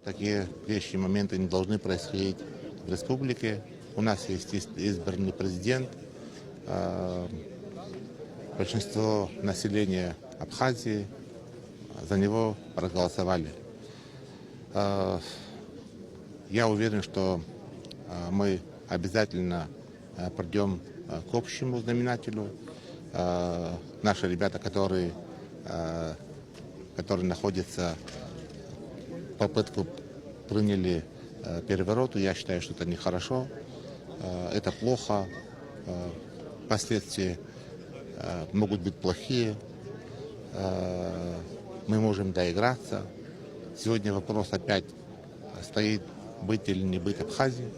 Такие вещи, моменты не должны происходить в республике. У нас есть избранный президент. Большинство населения Абхазии за него проголосовали. Я уверен, что мы обязательно придем к общему знаменателю. Наши ребята, которые находятся в попытку приняли перевороту, я считаю, что это нехорошо, это плохо, последствия могут быть плохие, мы можем доиграться. Сегодня вопрос опять стоит, быть или не быть Абхазией.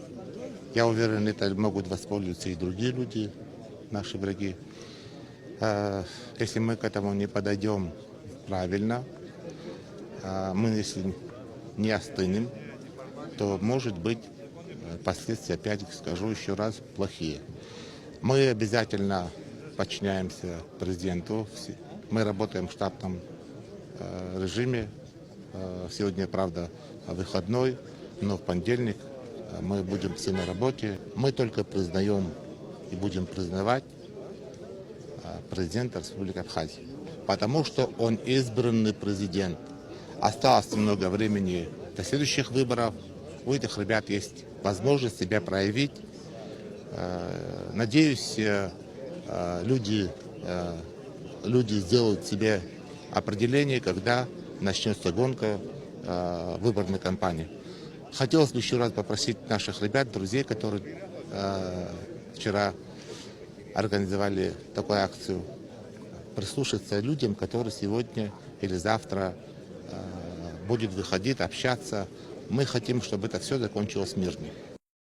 Я уверен, это могут воспользоваться и другие люди, наши враги. Если мы к этому не подойдем правильно, мы если не остынем, то, может быть, последствия, опять скажу еще раз, плохие. Мы обязательно подчиняемся президенту. Мы работаем в штатном режиме. Сегодня, правда, выходной, но в понедельник мы будем все на работе. Мы только признаем и будем признавать президента Республики Абхазия, потому что он избранный президент. Осталось немного времени до следующих выборов. У этих ребят есть возможность себя проявить. Надеюсь, люди сделают себе определение, когда начнется гонка выборной кампании. Хотелось бы еще раз попросить наших ребят, друзей, которые вчера организовали такую акцию, прислушаться людям, которые сегодня или завтра будет выходить, общаться. Мы хотим, чтобы это все закончилось мирно.